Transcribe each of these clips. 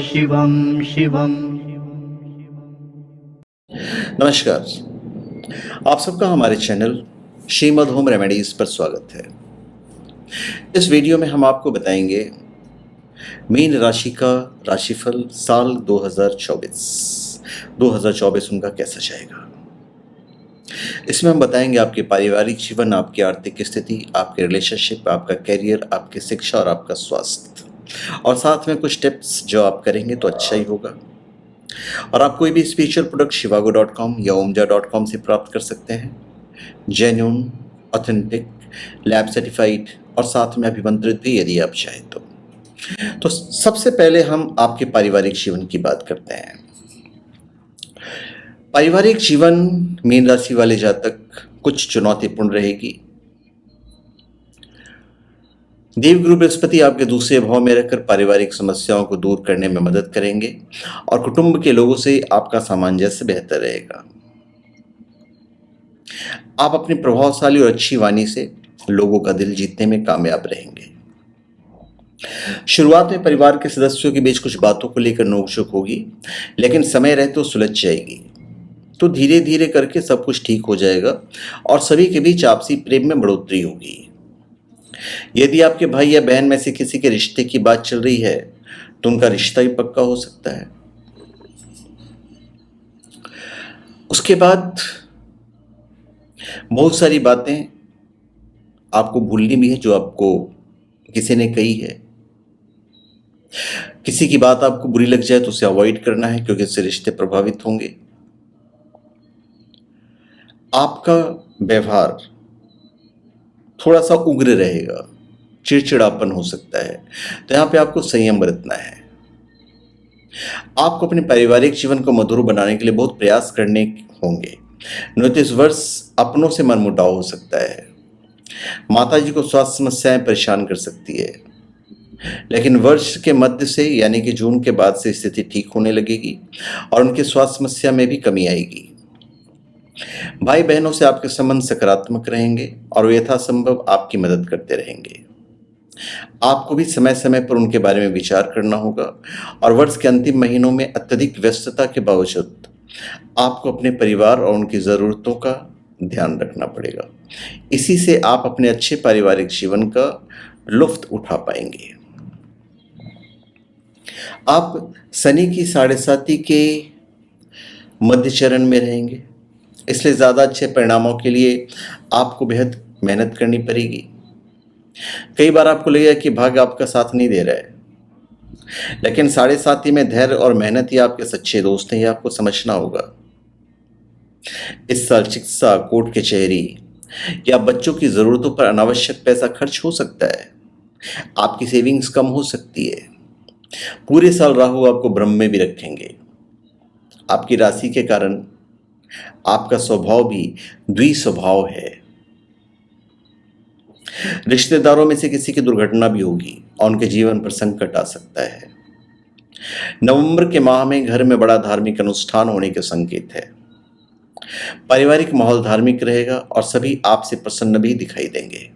शिवं शिवं। नमस्कार, आप सबका हमारे चैनल श्रीमद् होम रेमेडीज़ पर स्वागत है। इस वीडियो में हम आपको बताएंगे मीन राशि का राशिफल साल 2024 उनका कैसा जाएगा। इसमें हम बताएंगे आपके पारिवारिक जीवन, आपकी आर्थिक स्थिति, आपके रिलेशनशिप, आपका करियर, आपकी शिक्षा और आपका स्वास्थ्य, और साथ में कुछ टिप्स जो आप करेंगे तो अच्छा ही होगा। और आप कोई भी स्पिरिचुअल प्रोडक्ट shivago.com या omja.com से प्राप्त कर सकते हैं। जेन्युइन, ऑथेंटिक, लैब सर्टिफाइड और साथ में अभिमंत्रित भी यदि आप चाहें तो सबसे पहले हम आपके पारिवारिक जीवन की बात करते हैं। पारिवारिक जीवन मीन राशि वाले जातक कुछ चुनौतीपूर्ण रहेगी। देवगुरु बृहस्पति आपके दूसरे भाव में रहकर पारिवारिक समस्याओं को दूर करने में मदद करेंगे और कुटुंब के लोगों से आपका सामंजस्य बेहतर रहेगा। आप अपनी प्रभावशाली और अच्छी वाणी से लोगों का दिल जीतने में कामयाब रहेंगे। शुरुआत में परिवार के सदस्यों के बीच कुछ बातों को लेकर नोकझोंक होगी, लेकिन समय रहते सुलझ जाएगी। तो धीरे धीरे करके सब कुछ ठीक हो जाएगा और सभी के बीच आपसी प्रेम में बढ़ोतरी होगी। यदि आपके भाई या बहन में से किसी के रिश्ते की बात चल रही है तो उनका रिश्ता ही पक्का हो सकता है। उसके बाद बहुत सारी बातें आपको भूलनी भी है जो आपको किसी ने कही है। किसी की बात आपको बुरी लग जाए तो उसे अवॉइड करना है, क्योंकि इससे रिश्ते प्रभावित होंगे। आपका व्यवहार थोड़ा सा उग्र रहेगा, चिड़चिड़ापन हो सकता है, तो यहाँ पे आपको संयम बरतना है। आपको अपने पारिवारिक जीवन को मधुर बनाने के लिए बहुत प्रयास करने होंगे, नहीं तो इस वर्ष अपनों से मनमुटाव हो सकता है। माता जी को स्वास्थ्य समस्याएं परेशान कर सकती है, लेकिन वर्ष के मध्य से यानी कि जून के बाद से स्थिति ठीक होने लगेगी और उनके स्वास्थ्य समस्या में भी कमी आएगी। भाई बहनों से आपके संबंध सकारात्मक रहेंगे और वे यथासंभव आपकी मदद करते रहेंगे। आपको भी समय समय पर उनके बारे में विचार करना होगा और वर्ष के अंतिम महीनों में अत्यधिक व्यस्तता के बावजूद आपको अपने परिवार और उनकी ज़रूरतों का ध्यान रखना पड़ेगा। इसी से आप अपने अच्छे पारिवारिक जीवन का लुत्फ उठा पाएंगे। आप शनि की 7.5 के मध्य चरण में रहेंगे, इसलिए ज़्यादा अच्छे परिणामों के लिए आपको बेहद मेहनत करनी पड़ेगी। कई बार आपको लगेगा कि भाग्य आपका साथ नहीं दे रहा है, लेकिन 7.5 में धैर्य और मेहनत ही आपके सच्चे दोस्त हैं, ये आपको समझना होगा। इस साल चिकित्सा, कोर्ट कचहरी या बच्चों की ज़रूरतों पर अनावश्यक पैसा खर्च हो सकता है। आपकी सेविंग्स कम हो सकती है। पूरे साल राहु आपको भ्रम में भी रखेंगे। आपकी राशि के कारण आपका स्वभाव भी द्विस्वभाव है। रिश्तेदारों में से किसी की दुर्घटना भी होगी और उनके जीवन पर संकट आ सकता है। नवंबर के माह में घर में बड़ा धार्मिक अनुष्ठान होने के संकेत है। पारिवारिक माहौल धार्मिक रहेगा और सभी आपसे प्रसन्न भी दिखाई देंगे।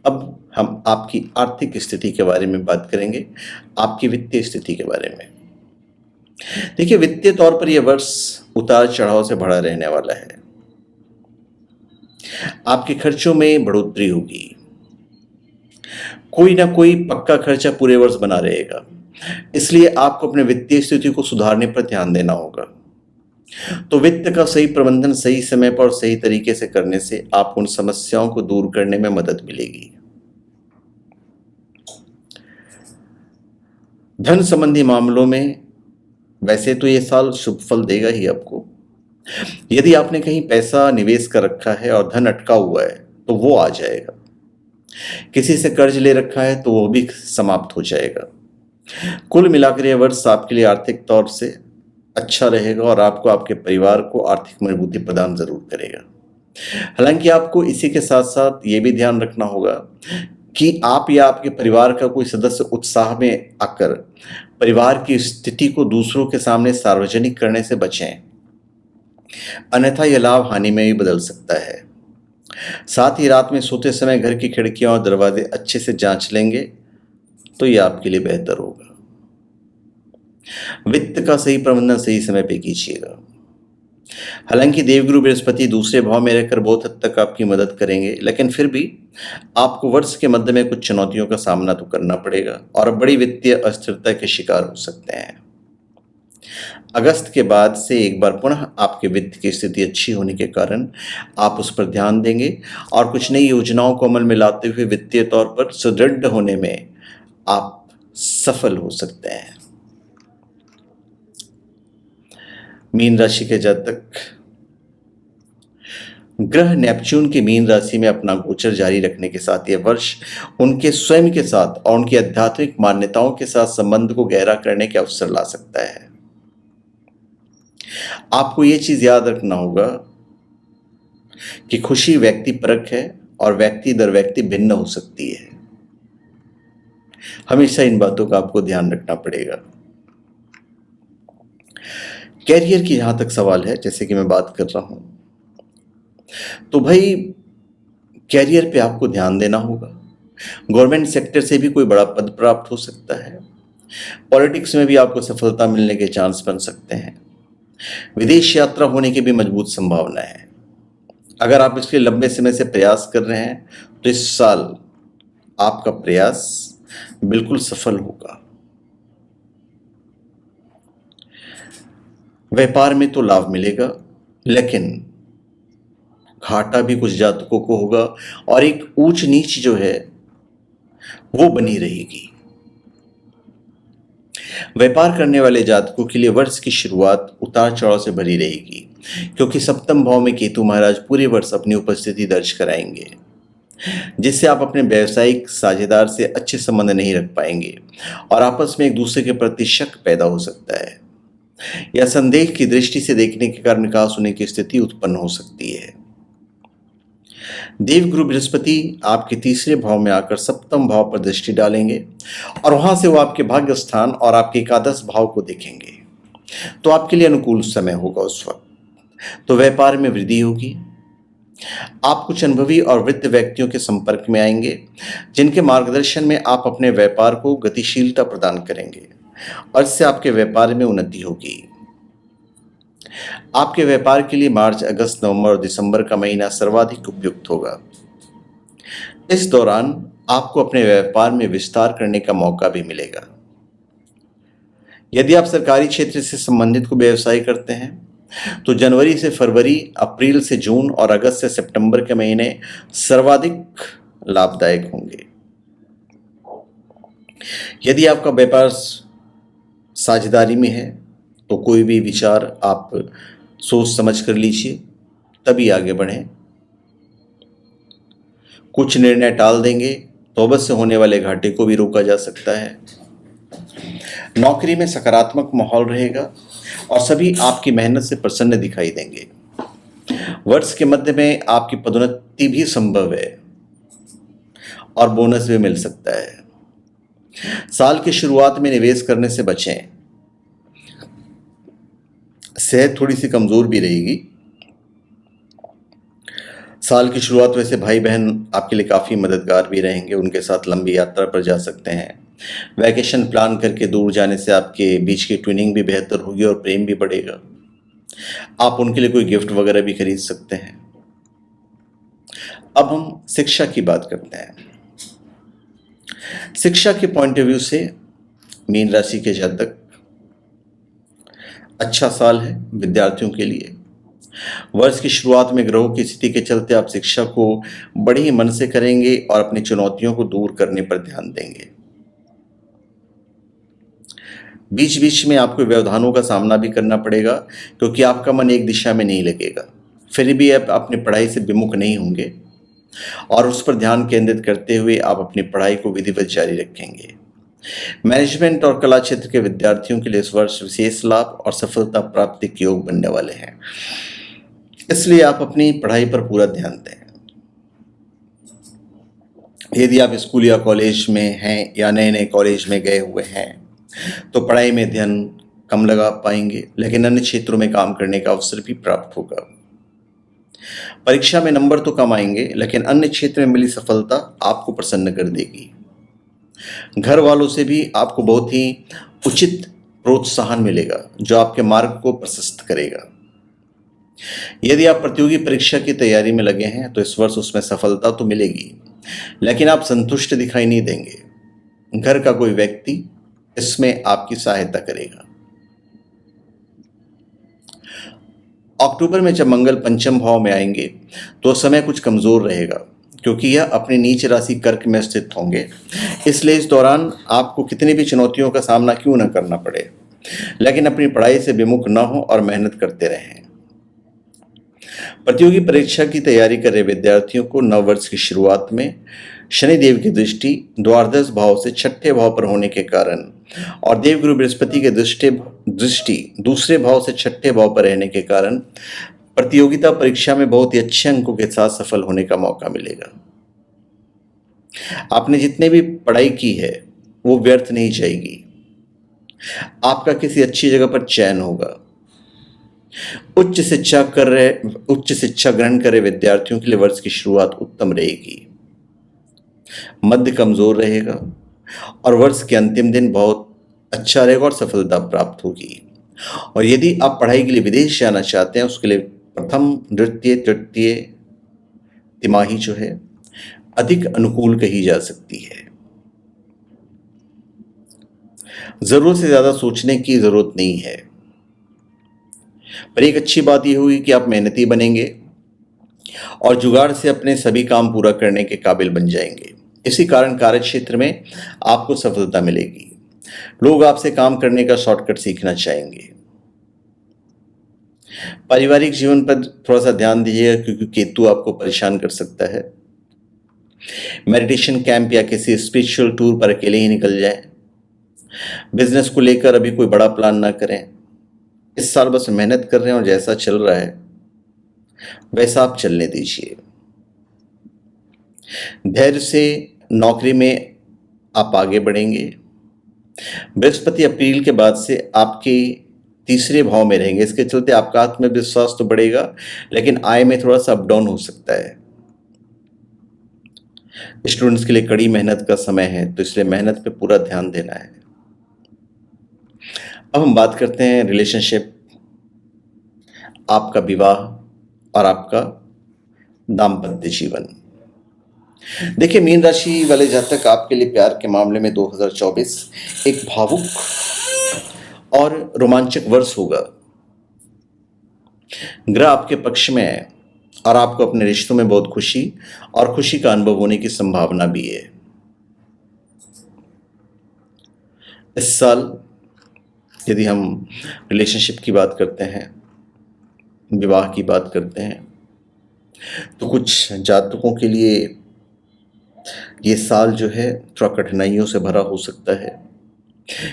अब हम आपकी आर्थिक स्थिति के बारे में बात करेंगे, आपकी वित्तीय स्थिति के बारे में। देखिए, वित्तीय तौर पर यह वर्ष उतार चढ़ाव से भरा रहने वाला है। आपके खर्चों में बढ़ोतरी होगी। कोई ना कोई पक्का खर्चा पूरे वर्ष बना रहेगा, इसलिए आपको अपने वित्तीय स्थिति को सुधारने पर ध्यान देना होगा। तो वित्त का सही प्रबंधन सही समय पर और सही तरीके से करने से आपको उन समस्याओं को दूर करने में मदद मिलेगी। धन संबंधी मामलों में वैसे तो ये साल शुभ फल देगा ही आपको। यदि आपने कहीं पैसा निवेश कर रखा है और धन अटका हुआ है तो वो आ जाएगा। किसी से कर्ज ले रखा है तो वो भी समाप्त हो जाएगा। कुल मिलाकर यह वर्ष आपके लिए आर्थिक तौर से अच्छा रहेगा और आपको आपके परिवार को आर्थिक मजबूती प्रदान जरूर करेगा। हालांकि आपको इसी के साथ साथ ये भी ध्यान रखना होगा कि आप या आपके परिवार का कोई सदस्य उत्साह में आकर परिवार की स्थिति को दूसरों के सामने सार्वजनिक करने से बचें, अन्यथा यह लाभ हानि में भी बदल सकता है। साथ ही रात में सोते समय घर की खिड़कियां और दरवाजे अच्छे से जांच लेंगे तो यह आपके लिए बेहतर होगा। वित्त का सही प्रबंधन सही समय पे कीजिएगा। हालांकि देवगुरु बृहस्पति दूसरे भाव में रहकर बहुत हद तक आपकी मदद करेंगे, लेकिन फिर भी आपको वर्ष के मध्य में कुछ चुनौतियों का सामना तो करना पड़ेगा और बड़ी वित्तीय अस्थिरता के शिकार हो सकते हैं। अगस्त के बाद से एक बार पुनः आपके वित्त की स्थिति अच्छी होने के कारण आप उस पर ध्यान देंगे और कुछ नई योजनाओं को अमल में लाते हुए वित्तीय तौर पर सुदृढ़ होने में आप सफल हो सकते हैं। मीन राशि के जातक, ग्रह नेपच्यून की मीन राशि में अपना गोचर जारी रखने के साथ यह वर्ष उनके स्वयं के साथ और उनकी आध्यात्मिक मान्यताओं के साथ संबंध को गहरा करने के अवसर ला सकता है। आपको यह चीज याद रखना होगा कि खुशी व्यक्ति परक है और व्यक्ति दर व्यक्ति भिन्न हो सकती है। हमेशा इन बातों का आपको ध्यान रखना पड़ेगा। कैरियर की जहां तक सवाल है, जैसे कि मैं बात कर रहा हूं, तो भाई कैरियर पे आपको ध्यान देना होगा। गवर्नमेंट सेक्टर से भी कोई बड़ा पद प्राप्त हो सकता है। पॉलिटिक्स में भी आपको सफलता मिलने के चांस बन सकते हैं। विदेश यात्रा होने की भी मजबूत संभावना है। अगर आप इसके लंबे समय से प्रयास कर रहे हैं तो इस साल आपका प्रयास बिल्कुल सफल होगा। व्यापार में तो लाभ मिलेगा, लेकिन घाटा भी कुछ जातकों को होगा और एक ऊंच नीच जो है वो बनी रहेगी। व्यापार करने वाले जातकों के लिए वर्ष की शुरुआत उतार चढ़ाव से भरी रहेगी, क्योंकि सप्तम भाव में केतु महाराज पूरे वर्ष अपनी उपस्थिति दर्ज कराएंगे, जिससे आप अपने व्यावसायिक साझेदार से अच्छे संबंध नहीं रख पाएंगे और आपस में एक दूसरे के प्रति शक पैदा हो सकता है या संदेह की दृष्टि से देखने के कारण विकास होने की स्थिति उत्पन्न हो सकती है। देवगुरु बृहस्पति आपके तीसरे भाव में आकर सप्तम भाव पर दृष्टि डालेंगे और वहां से वो आपके भाग्य स्थान और आपके एकादश भाव को देखेंगे, तो आपके लिए अनुकूल समय होगा। उस वक्त तो व्यापार में वृद्धि होगी। आप कुछ अनुभवी और वृद्ध व्यक्तियों के संपर्क में आएंगे, जिनके मार्गदर्शन में आप अपने व्यापार को गतिशीलता प्रदान करेंगे और इससे आपके व्यापार में उन्नति होगी। आपके व्यापार के लिए मार्च, अगस्त, नवंबर और दिसंबर का महीना सर्वाधिक उपयुक्त होगा। इस दौरान आपको अपने व्यापार में विस्तार करने का मौका भी मिलेगा। यदि आप सरकारी क्षेत्र से संबंधित को व्यवसाय करते हैं तो जनवरी से फरवरी, अप्रैल से जून और अगस्त से सितंबर के महीने सर्वाधिक लाभदायक होंगे। यदि आपका व्यापार साझेदारी में है तो कोई भी विचार आप सोच समझ कर लीजिए, तभी आगे बढ़ें। कुछ निर्णय टाल देंगे तो अवश्य होने वाले घाटे को भी रोका जा सकता है। नौकरी में सकारात्मक माहौल रहेगा और सभी आपकी मेहनत से प्रसन्न दिखाई देंगे। वर्ष के मध्य में आपकी पदोन्नति भी संभव है और बोनस भी मिल सकता है। साल की शुरुआत में निवेश करने से बचें। सेहत थोड़ी सी कमजोर भी रहेगी। साल की शुरुआत वैसे भाई बहन आपके लिए काफ़ी मददगार भी रहेंगे, उनके साथ लंबी यात्रा पर जा सकते हैं। वैकेशन प्लान करके दूर जाने से आपके बीच की ट्विनिंग भी बेहतर होगी और प्रेम भी बढ़ेगा। आप उनके लिए कोई गिफ्ट वगैरह भी खरीद सकते हैं। अब हम शिक्षा की बात करते हैं। शिक्षा के पॉइंट ऑफ व्यू से मीन राशि के जातक, अच्छा साल है विद्यार्थियों के लिए। वर्ष की शुरुआत में ग्रहों की स्थिति के चलते आप शिक्षा को बड़े ही मन से करेंगे और अपनी चुनौतियों को दूर करने पर ध्यान देंगे। बीच बीच में आपको व्यवधानों का सामना भी करना पड़ेगा, क्योंकि आपका मन एक दिशा में नहीं लगेगा। फिर भी आप अपनी पढ़ाई से विमुख नहीं होंगे और उस पर ध्यान केंद्रित करते हुए आप अपनी पढ़ाई को विधिवत जारी रखेंगे। मैनेजमेंट और कला क्षेत्र के विद्यार्थियों के लिए इस वर्ष विशेष लाभ और सफलता प्राप्ति के योग बनने वाले हैं, इसलिए आप अपनी पढ़ाई पर पूरा ध्यान दें। यदि आप स्कूल या कॉलेज में हैं या नए नए कॉलेज में गए हुए हैं तो पढ़ाई में ध्यान कम लगा पाएंगे, लेकिन अन्य क्षेत्रों में काम करने का अवसर भी प्राप्त होगा। परीक्षा में नंबर तो कम आएंगे, लेकिन अन्य क्षेत्र में मिली सफलता आपको प्रसन्न कर देगी। घर वालों से भी आपको बहुत ही उचित प्रोत्साहन मिलेगा जो आपके मार्ग को प्रशस्त करेगा। यदि आप प्रतियोगी परीक्षा की तैयारी में लगे हैं तो इस वर्ष उसमें सफलता तो मिलेगी, लेकिन आप संतुष्ट दिखाई नहीं देंगे। घर का कोई व्यक्ति इसमें आपकी सहायता करेगा। अक्टूबर में जब मंगल पंचम भाव में आएंगे तो समय कुछ कमजोर रहेगा, क्योंकि यह अपनी नीच राशि कर्क में स्थित होंगे। इसलिए इस दौरान आपको कितनी भी चुनौतियों का सामना क्यों न करना पड़े, लेकिन अपनी पढ़ाई से विमुख न हो और मेहनत करते रहें। प्रतियोगी परीक्षा की तैयारी कर रहे विद्यार्थियों को नववर्ष की शुरुआत में शनिदेव की दृष्टि द्वादश भाव से छठे भाव पर होने के कारण और देवगुरु बृहस्पति के दृष्टि दूसरे भाव से छठे भाव पर रहने के कारण प्रतियोगिता परीक्षा में बहुत ही अच्छे अंकों के साथ सफल होने का मौका मिलेगा। आपने जितने भी पढ़ाई की है वो व्यर्थ नहीं जाएगी। आपका किसी अच्छी जगह पर चयन होगा। उच्च शिक्षा ग्रहण कर रहे विद्यार्थियों के लिए वर्ष की शुरुआत उत्तम रहेगी। मध्य कमजोर रहेगा और वर्ष के अंतिम दिन बहुत अच्छा रहेगा और सफलता प्राप्त होगी। और यदि आप पढ़ाई के लिए विदेश जाना चाहते हैं उसके लिए प्रथम, द्वितीय, तृतीय तिमाही जो है अधिक अनुकूल कही जा सकती है। जरूरत से ज्यादा सोचने की जरूरत नहीं है, पर एक अच्छी बात यह होगी कि आप मेहनती बनेंगे और जुगाड़ से अपने सभी काम पूरा करने के काबिल बन जाएंगे। इसी कारण कार्य क्षेत्र में आपको सफलता मिलेगी। लोग आपसे काम करने का शॉर्टकट सीखना चाहेंगे। पारिवारिक जीवन पर थोड़ा सा ध्यान दीजिएगा, क्योंकि केतु आपको परेशान कर सकता है। मेडिटेशन कैंप या किसी स्पिरिचुअल टूर पर अकेले ही निकल जाएं। बिजनेस को लेकर अभी कोई बड़ा प्लान ना करें। इस साल बस मेहनत कर रहे हैं और जैसा चल रहा है वैसा आप चलने दीजिए। धैर्य से नौकरी में आप आगे बढ़ेंगे। बृहस्पति अप्रैल के बाद से आपके तीसरे भाव में रहेंगे। इसके चलते आपका आत्मविश्वास तो बढ़ेगा, लेकिन आय में थोड़ा सा अप डाउन हो सकता है। स्टूडेंट्स के लिए कड़ी मेहनत का समय है, तो इसलिए मेहनत पे पूरा ध्यान देना है। अब हम बात करते हैं रिलेशनशिप, आपका विवाह और आपका दाम्पत्य जीवन। देखिए, मीन राशि वाले जातक, आपके लिए प्यार के मामले में 2024 एक भावुक और रोमांचक वर्ष होगा। ग्रह आपके पक्ष में है और आपको अपने रिश्तों में बहुत खुशी और खुशी का अनुभव होने की संभावना भी है। इस साल यदि हम रिलेशनशिप की बात करते हैं, विवाह की बात करते हैं, तो कुछ जातकों के लिए ये साल जो है थोड़ा कठिनाइयों से भरा हो सकता है,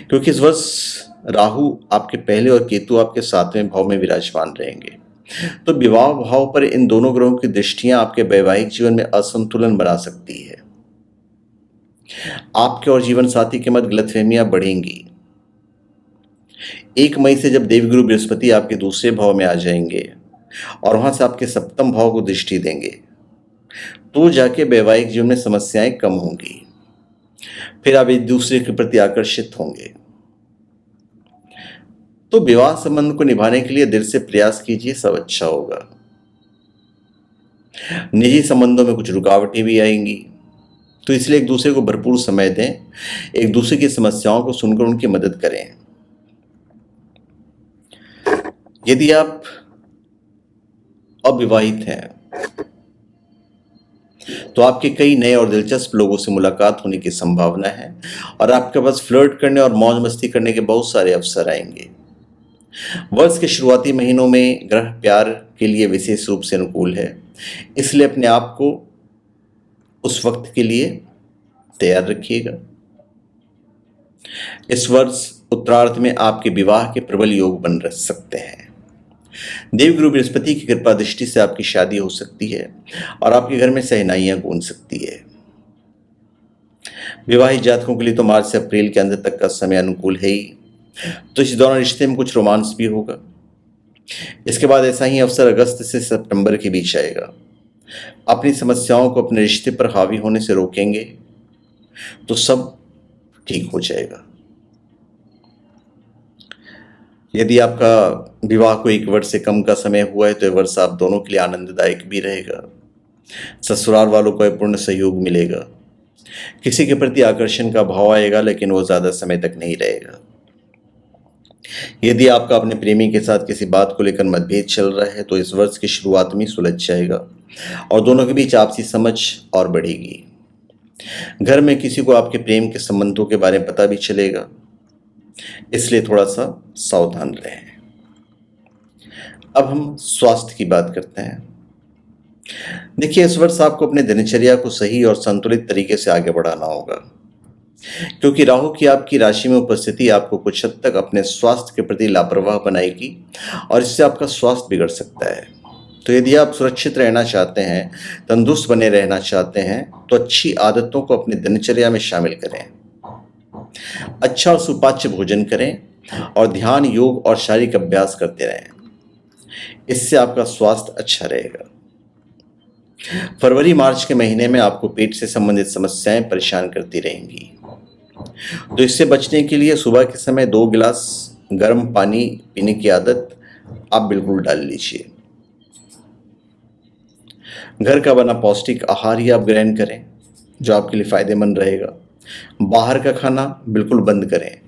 क्योंकि इस वर्ष राहु आपके पहले और केतु आपके सातवें भाव में विराजमान रहेंगे। तो विवाह भाव पर इन दोनों ग्रहों की दृष्टियां आपके वैवाहिक जीवन में असंतुलन बना सकती है। आपके और जीवन साथी के मध्य गलतफहमियां बढ़ेंगी। 1 मई से जब देवगुरु बृहस्पति आपके दूसरे भाव में आ जाएंगे और वहां से आपके सप्तम भाव को दृष्टि देंगे, तो जाके वैवाहिक जीवन में समस्याएं कम होंगी। फिर आप एक दूसरे के प्रति आकर्षित होंगे। तो विवाह संबंध को निभाने के लिए दिल से प्रयास कीजिए, सब अच्छा होगा। निजी संबंधों में कुछ रुकावटें भी आएंगी, तो इसलिए एक दूसरे को भरपूर समय दें। एक दूसरे की समस्याओं को सुनकर उनकी मदद करें। यदि आप अविवाहित हैं तो आपके कई नए और दिलचस्प लोगों से मुलाकात होने की संभावना है और आपके पास फ्लर्ट करने और मौज मस्ती करने के बहुत सारे अवसर आएंगे। वर्ष के शुरुआती महीनों में ग्रह प्यार के लिए विशेष रूप से अनुकूल है, इसलिए अपने आप को उस वक्त के लिए तैयार रखिएगा। इस वर्ष उत्तरार्ध में आपके विवाह के प्रबल योग बन सकते हैं। देवगुरु बृहस्पति की कृपा दृष्टि से आपकी शादी हो सकती है और आपके घर में शहनाइयां गूंज सकती है। विवाहित जातकों के लिए तो मार्च से अप्रैल के अंत तक का समय अनुकूल है ही, तो इस दौरान रिश्ते में कुछ रोमांस भी होगा। इसके बाद ऐसा ही अवसर अगस्त से सितंबर के बीच आएगा। अपनी समस्याओं को अपने रिश्ते पर हावी होने से रोकेंगे तो सब ठीक हो जाएगा। यदि आपका विवाह को 1 वर्ष से कम का समय हुआ है तो ये वर्ष आप दोनों के लिए आनंददायक भी रहेगा। ससुराल वालों को पूर्ण सहयोग मिलेगा। किसी के प्रति आकर्षण का भाव आएगा, लेकिन वो ज़्यादा समय तक नहीं रहेगा। यदि आपका अपने प्रेमी के साथ किसी बात को लेकर मतभेद चल रहा है तो इस वर्ष की शुरुआत में सुलझ जाएगा और दोनों के बीच आपसी समझ और बढ़ेगी। घर में किसी को आपके प्रेम के संबंधों के बारे में पता भी चलेगा, इसलिए थोड़ा सा सावधान रहें। अब हम स्वास्थ्य की बात करते हैं। देखिए, इस वर्ष आपको अपने दिनचर्या को सही और संतुलित तरीके से आगे बढ़ाना होगा, क्योंकि राहु की आपकी राशि में उपस्थिति आपको कुछ हद तक अपने स्वास्थ्य के प्रति लापरवाह बनाएगी और इससे आपका स्वास्थ्य बिगड़ सकता है। तो यदि आप सुरक्षित रहना चाहते हैं, तंदुरुस्त बने रहना चाहते हैं, तो अच्छी आदतों को अपनी दिनचर्या में शामिल करें। अच्छा और सुपाच्य भोजन करें और ध्यान, योग और शारीरिक अभ्यास करते रहें। इससे आपका स्वास्थ्य अच्छा रहेगा। फरवरी मार्च के महीने में आपको पेट से संबंधित समस्याएं परेशान करती रहेंगी, तो इससे बचने के लिए सुबह के समय 2 गिलास गर्म पानी पीने की आदत आप बिल्कुल डाल लीजिए। घर का बना पौष्टिक आहार ही आप ग्रहण करें, जो आपके लिए फायदेमंद रहेगा। बाहर का खाना बिल्कुल बंद करें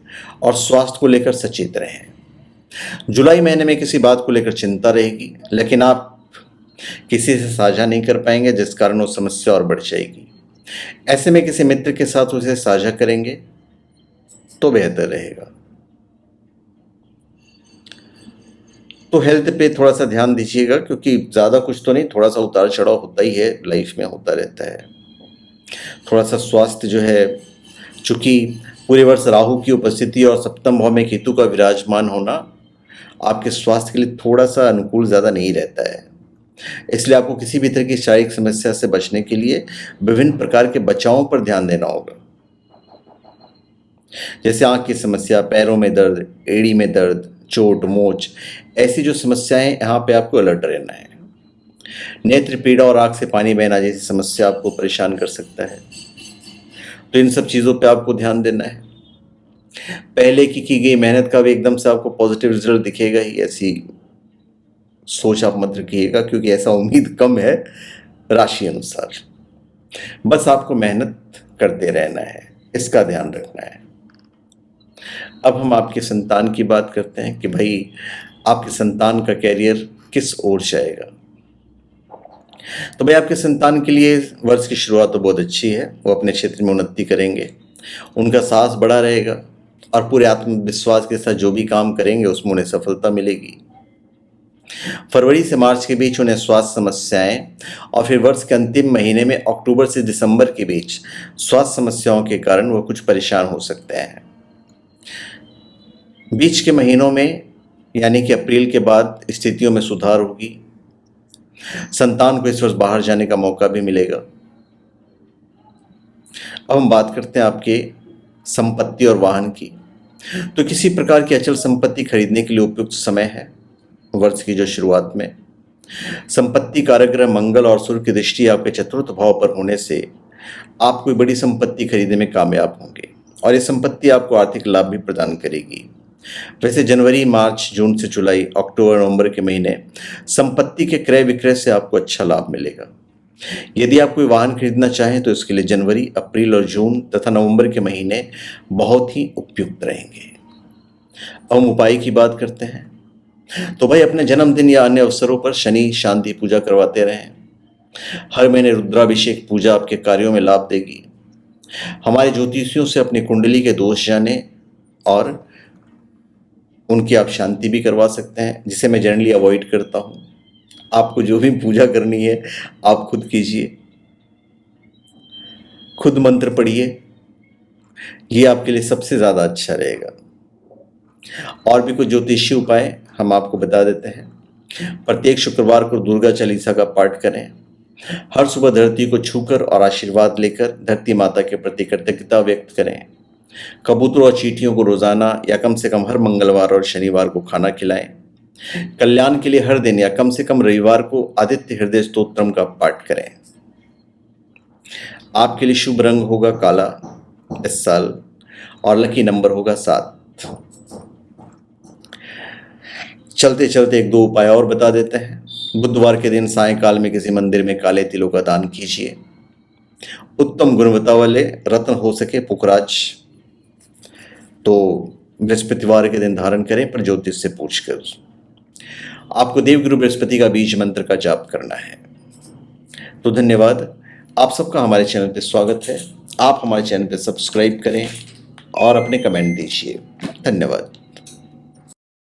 और स्वास्थ्य को लेकर सचेत रहें। जुलाई महीने में किसी बात को लेकर चिंता रहेगी, लेकिन आप किसी से साझा नहीं कर पाएंगे, जिस कारण वो समस्या और बढ़ जाएगी। ऐसे में किसी मित्र के साथ उसे साझा करेंगे तो बेहतर रहेगा। तो हेल्थ पे थोड़ा सा ध्यान दीजिएगा, क्योंकि ज़्यादा कुछ तो नहीं, थोड़ा सा उतार चढ़ाव होता ही है, लाइफ में होता रहता है। थोड़ा सा स्वास्थ्य जो है, चूँकि पूरे वर्ष राहु की उपस्थिति और सप्तम भाव में केतु का विराजमान होना आपके स्वास्थ्य के लिए थोड़ा सा अनुकूल ज़्यादा नहीं रहता है। इसलिए आपको किसी भी तरह की शारीरिक समस्या से बचने के लिए विभिन्न प्रकार के बचावों पर ध्यान देना होगा, जैसे आँख की समस्या, पैरों में दर्द, एड़ी में दर्द, चोट, मोच, ऐसी जो समस्याएं, यहाँ पे आपको अलर्ट रहना है। नेत्र पीड़ा और आँख से पानी बहना जैसी समस्या आपको परेशान कर सकता है, तो इन सब चीज़ों पे आपको ध्यान देना है। पहले की गई मेहनत का भी एकदम से आपको पॉजिटिव रिजल्ट दिखेगा ही, ऐसी सोच आप मत रखिएगा, क्योंकि ऐसा उम्मीद कम है राशि अनुसार। बस आपको मेहनत करते रहना है, इसका ध्यान रखना है। अब हम आपके संतान की बात करते हैं कि भाई आपके संतान का कैरियर किस ओर जाएगा। तो भाई आपके संतान के लिए वर्ष की शुरुआत तो बहुत अच्छी है। वो अपने क्षेत्र में उन्नति करेंगे, उनका साहस बढ़ा रहेगा और पूरे आत्मविश्वास के साथ जो भी काम करेंगे उसमें उन्हें सफलता मिलेगी। फरवरी से मार्च के बीच उन्हें स्वास्थ्य समस्याएं और फिर वर्ष के अंतिम महीने में अक्टूबर से दिसंबर के बीच स्वास्थ्य समस्याओं के कारण वो कुछ परेशान हो सकते हैं। बीच के महीनों में यानी कि अप्रैल के बाद स्थितियों में सुधार होगी। संतान को इस वर्ष बाहर जाने का मौका भी मिलेगा। अब हम बात करते हैं आपके संपत्ति और वाहन की। तो किसी प्रकार की अचल संपत्ति खरीदने के लिए उपयुक्त समय है वर्ष की जो शुरुआत में। संपत्ति कारक ग्रह मंगल और सूर्य की दृष्टि आपके चतुर्थ भाव पर होने से आप कोई बड़ी संपत्ति खरीदने में कामयाब होंगे और ये संपत्ति आपको आर्थिक लाभ भी प्रदान करेगी। वैसे जनवरी, मार्च, जून से जुलाई, अक्टूबर, नवंबर के महीने संपत्ति के क्रय विक्रय से आपको अच्छा लाभ मिलेगा। यदि आप कोई वाहन खरीदना चाहें तो इसके लिए जनवरी, अप्रैल और जून तथा नवंबर के महीने बहुत ही उपयुक्त रहेंगे। अब हम उपाय की बात करते हैं। तो भाई अपने जन्मदिन या अन्य अवसरों पर शनि शांति पूजा करवाते रहें। हर महीने रुद्राभिषेक पूजा आपके कार्यों में लाभ देगी। हमारे ज्योतिषियों से अपनी कुंडली के दोष जानें और उनकी आप शांति भी करवा सकते हैं, जिसे मैं जनरली अवॉइड करता हूँ। आपको जो भी पूजा करनी है आप खुद कीजिए, खुद मंत्र पढ़िए, ये आपके लिए सबसे ज़्यादा अच्छा रहेगा। और भी कुछ ज्योतिषीय उपाय हम आपको बता देते हैं। प्रत्येक शुक्रवार को दुर्गा चालीसा का पाठ करें। हर सुबह धरती को छूकर और आशीर्वाद लेकर धरती माता के प्रति कृतज्ञता व्यक्त करें। कबूतरों और चींटियों को रोजाना या कम से कम हर मंगलवार और शनिवार को खाना खिलाएं। कल्याण के लिए हर दिन या कम से कम रविवार को आदित्य हृदय स्तोत्रम का पाठ करें। आपके लिए शुभ रंग होगा काला इस साल और लकी नंबर होगा 7। चलते चलते एक दो उपाय और बता देते हैं। बुधवार के दिन सायंकाल में किसी मंदिर में काले तिलों का दान कीजिए। उत्तम गुणवत्ता वाले रत्न हो सके पुखराज तो बृहस्पतिवार के दिन धारण करें, पर ज्योतिष से पूछकर। आपको देवगुरु बृहस्पति का बीज मंत्र का जाप करना है। तो धन्यवाद, आप सबका हमारे चैनल पे स्वागत है। आप हमारे चैनल पे सब्सक्राइब करें और अपने कमेंट दीजिए। धन्यवाद।